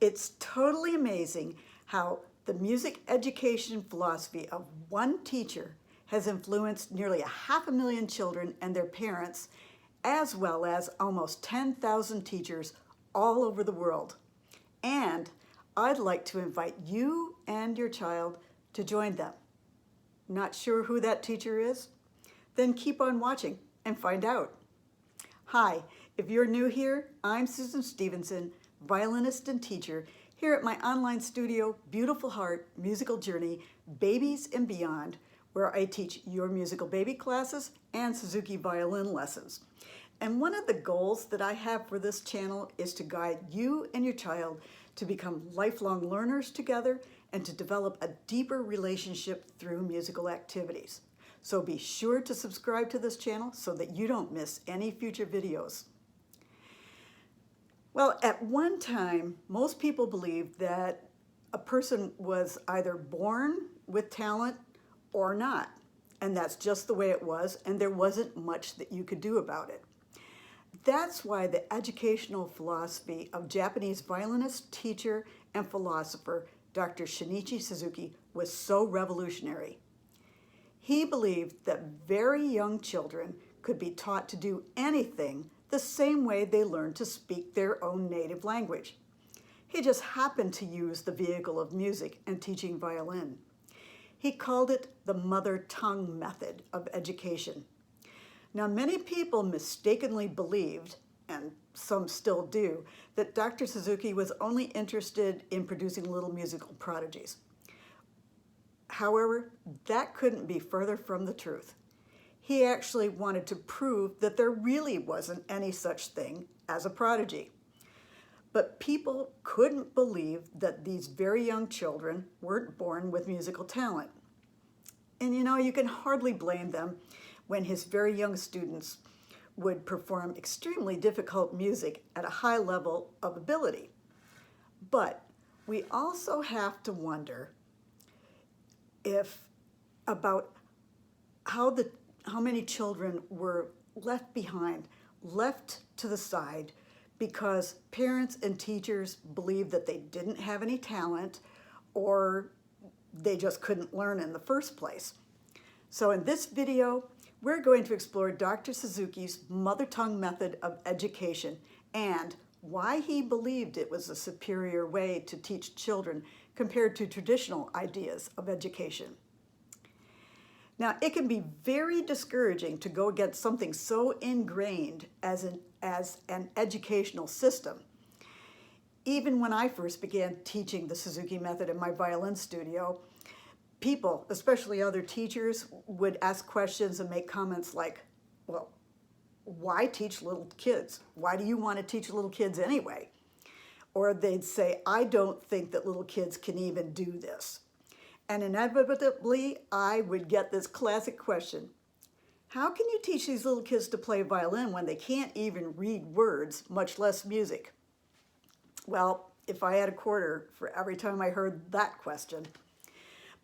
It's totally amazing how the music education philosophy of one teacher has influenced nearly 500,000 children and their parents, as well as almost 10,000 teachers all over the world. And I'd like to invite you and your child to join them. Not sure who that teacher is? Then keep on watching and find out. Hi, if you're new here, I'm Susan Stephenson, violinist and teacher here at my online studio, Beautiful Heart Musical Journey, Babies and Beyond, where I teach your musical baby classes and Suzuki violin lessons. And one of the goals that I have for this channel is to guide you and your child to become lifelong learners together and to develop a deeper relationship through musical activities. So be sure to subscribe to this channel so that you don't miss any future videos. Well, at one time, most people believed that a person was either born with talent or not. And that's just the way it was, and there wasn't much that you could do about it. That's why the educational philosophy of Japanese violinist, teacher, and philosopher Dr. Shinichi Suzuki was so revolutionary. He believed that very young children could be taught to do anything the same way they learned to speak their own native language. He just happened to use the vehicle of music and teaching violin. He called it the mother tongue method of education. Now, many people mistakenly believed, and some still do, that Dr. Suzuki was only interested in producing little musical prodigies. However, that couldn't be further from the truth. He actually wanted to prove that there really wasn't any such thing as a prodigy. But people couldn't believe that these very young children weren't born with musical talent. And you can hardly blame them when his very young students would perform extremely difficult music at a high level of ability. But we also have to wonder about how many children were left behind, left to the side, because parents and teachers believed that they didn't have any talent or they just couldn't learn in the first place. So in this video, we're going to explore Dr. Suzuki's mother tongue method of education and why he believed it was a superior way to teach children compared to traditional ideas of education. Now, it can be very discouraging to go against something so ingrained as an educational system. Even when I first began teaching the Suzuki method in my violin studio, people, especially other teachers, would ask questions and make comments like, well, why teach little kids? Why do you want to teach little kids anyway? Or they'd say, I don't think that little kids can even do this. And inevitably, I would get this classic question, how can you teach these little kids to play violin when they can't even read words, much less music? Well, if I had a quarter for every time I heard that question.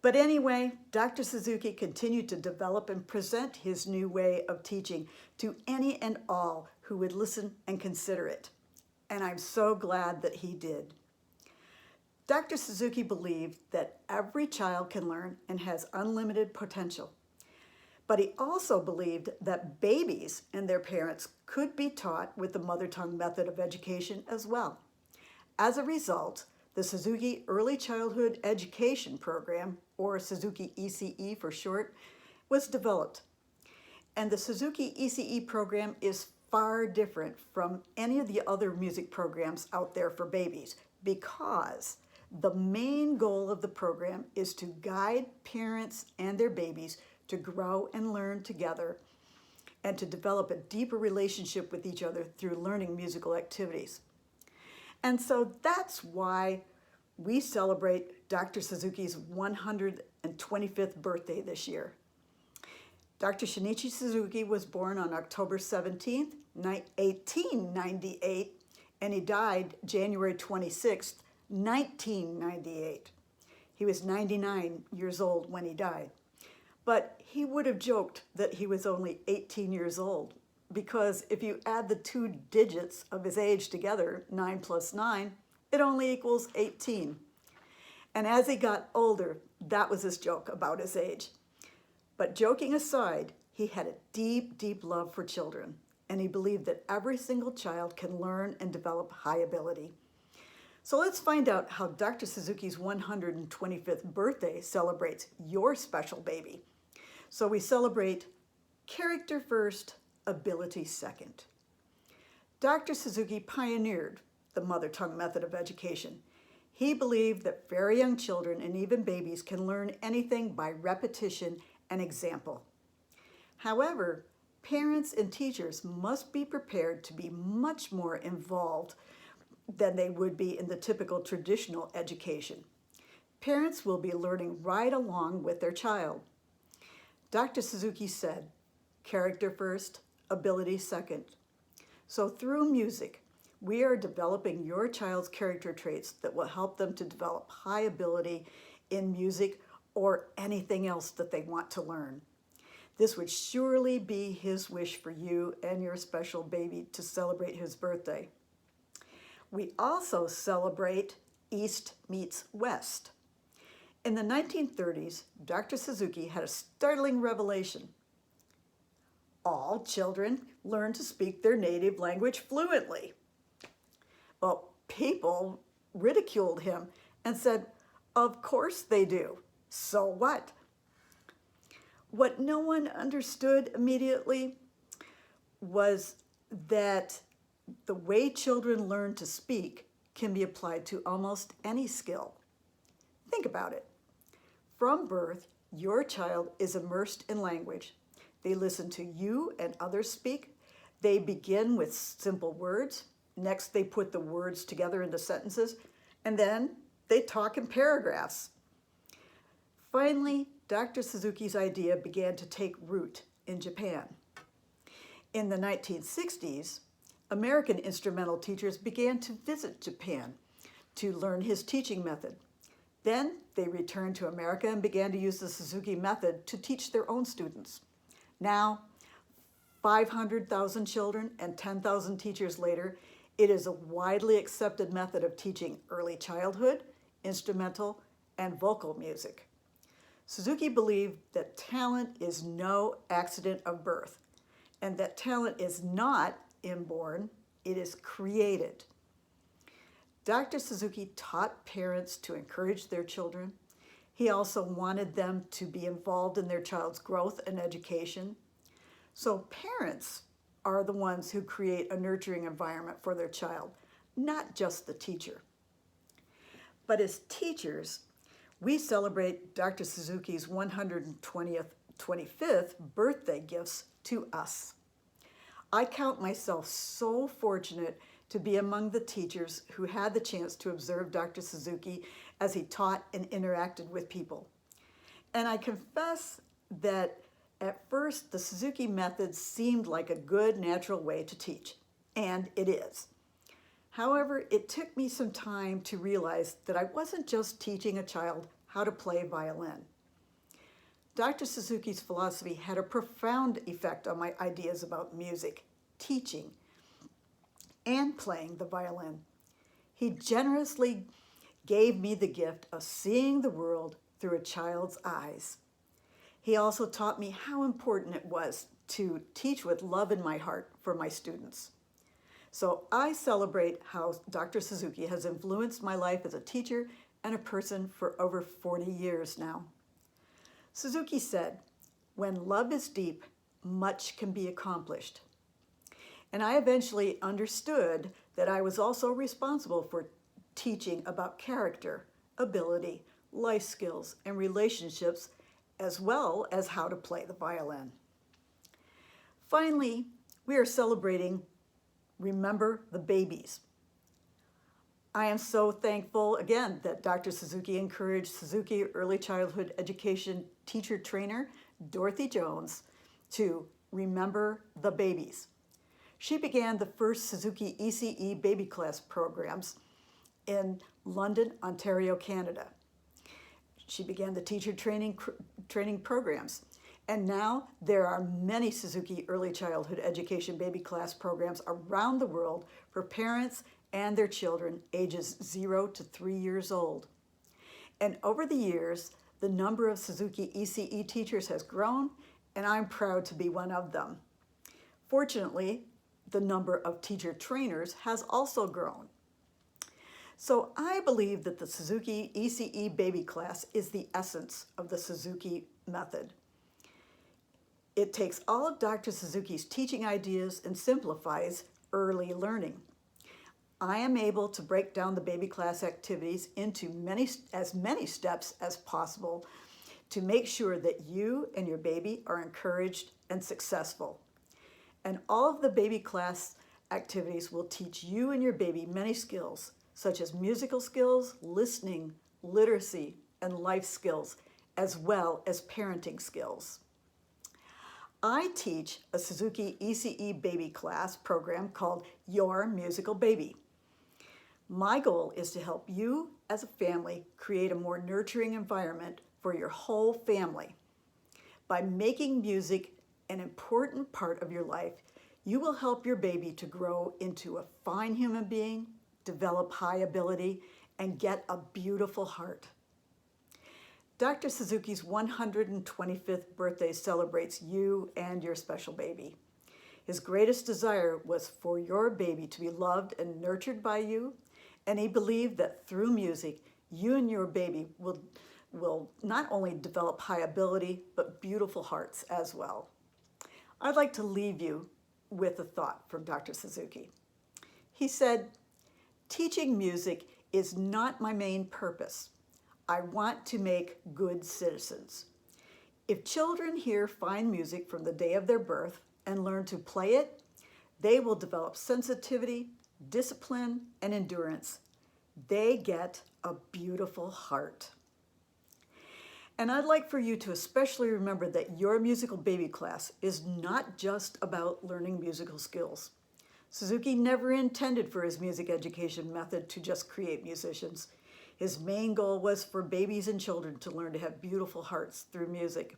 But anyway, Dr. Suzuki continued to develop and present his new way of teaching to any and all who would listen and consider it. And I'm so glad that he did. Dr. Suzuki believed that every child can learn and has unlimited potential. But he also believed that babies and their parents could be taught with the mother tongue method of education as well. As a result, the Suzuki Early Childhood Education Program, or Suzuki ECE for short, was developed. And the Suzuki ECE program is far different from any of the other music programs out there for babies because the main goal of the program is to guide parents and their babies to grow and learn together and to develop a deeper relationship with each other through learning musical activities. And so that's why we celebrate Dr. Suzuki's 125th birthday this year. Dr. Shinichi Suzuki was born on October 17th, 1898, and he died January 26th, 1998. He was 99 years old when he died. But he would have joked that he was only 18 years old because if you add the two digits of his age together, 9 plus 9, It only equals 18. And as he got older, that was his joke about his age. But joking aside, he had a deep, deep love for children, and he believed that every single child can learn and develop high ability. So let's find out how Dr. Suzuki's 125th birthday celebrates your special baby. So we celebrate character first, ability second. Dr. Suzuki pioneered the mother tongue method of education. He believed that very young children and even babies can learn anything by repetition and example. However, parents and teachers must be prepared to be much more involved than they would be in the typical traditional education. Parents will be learning right along with their child. Dr. Suzuki said, character first, ability second. So through music, we are developing your child's character traits that will help them to develop high ability in music or anything else that they want to learn. This would surely be his wish for you and your special baby to celebrate his birthday. We also celebrate East meets West. In the 1930s, Dr. Suzuki had a startling revelation. All children learn to speak their native language fluently. Well, people ridiculed him and said, of course they do. So what? What no one understood immediately was that the way children learn to speak can be applied to almost any skill. Think about it. From birth, your child is immersed in language. They listen to you and others speak. They begin with simple words. Next, they put the words together into sentences, and then they talk in paragraphs. Finally, Dr. Suzuki's idea began to take root in Japan. In the 1960s, American instrumental teachers began to visit Japan to learn his teaching method. Then they returned to America and began to use the Suzuki method to teach their own students. Now, 500,000 children and 10,000 teachers later, it is a widely accepted method of teaching early childhood, instrumental, and vocal music. Suzuki believed that talent is no accident of birth, and that talent is not inborn, it is created. Dr. Suzuki taught parents to encourage their children. He also wanted them to be involved in their child's growth and education. So parents are the ones who create a nurturing environment for their child, not just the teacher. But as teachers, we celebrate Dr. Suzuki's 125th birthday gifts to us. I count myself so fortunate to be among the teachers who had the chance to observe Dr. Suzuki as he taught and interacted with people. And I confess that at first the Suzuki method seemed like a good natural way to teach, and it is. However, it took me some time to realize that I wasn't just teaching a child how to play violin. Dr. Suzuki's philosophy had a profound effect on my ideas about music, teaching, and playing the violin. He generously gave me the gift of seeing the world through a child's eyes. He also taught me how important it was to teach with love in my heart for my students. So I celebrate how Dr. Suzuki has influenced my life as a teacher and a person for over 40 years now. Suzuki said, "When love is deep, much can be accomplished." And I eventually understood that I was also responsible for teaching about character, ability, life skills, and relationships, as well as how to play the violin. Finally, we are celebrating Remember the Babies. I am so thankful, again, that Dr. Suzuki encouraged Suzuki Early Childhood Education teacher trainer Dorothy Jones to remember the babies. She began the first Suzuki ECE baby class programs in London, Ontario, Canada. She began the teacher training programs. And now there are many Suzuki Early Childhood Education baby class programs around the world for parents and their children ages 0 to 3 years old. And over the years, the number of Suzuki ECE teachers has grown, and I'm proud to be one of them. Fortunately, the number of teacher trainers has also grown. So I believe that the Suzuki ECE baby class is the essence of the Suzuki method. It takes all of Dr. Suzuki's teaching ideas and simplifies early learning. I am able to break down the baby class activities into as many steps as possible to make sure that you and your baby are encouraged and successful. And all of the baby class activities will teach you and your baby many skills, such as musical skills, listening, literacy, and life skills, as well as parenting skills. I teach a Suzuki ECE baby class program called Your Musical Baby. My goal is to help you as a family create a more nurturing environment for your whole family. By making music an important part of your life, you will help your baby to grow into a fine human being, develop high ability, and get a beautiful heart. Dr. Suzuki's 125th birthday celebrates you and your special baby. His greatest desire was for your baby to be loved and nurtured by you, and he believed that through music, you and your baby will not only develop high ability, but beautiful hearts as well. I'd like to leave you with a thought from Dr. Suzuki. He said, "Teaching music is not my main purpose. I want to make good citizens. If children hear fine music from the day of their birth and learn to play it, they will develop sensitivity, discipline, and endurance. They get a beautiful heart." And I'd like for you to especially remember that your musical baby class is not just about learning musical skills. Suzuki never intended for his music education method to just create musicians. His main goal was for babies and children to learn to have beautiful hearts through music.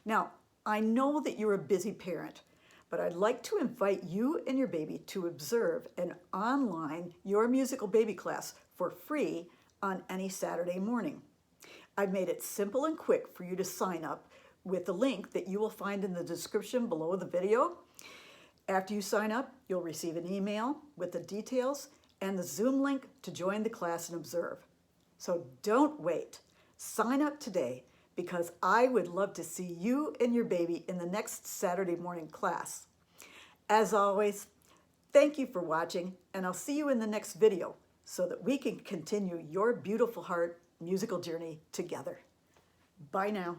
Now, I know that you're a busy parent, but I'd like to invite you and your baby to observe an online Your Musical Baby class for free on any Saturday morning. I've made it simple and quick for you to sign up with the link that you will find in the description below the video. After you sign up, you'll receive an email with the details and the Zoom link to join the class and observe. So don't wait. Sign up today because I would love to see you and your baby in the next Saturday morning class. As always, thank you for watching, and I'll see you in the next video so that we can continue your beautiful heart musical journey together. Bye now.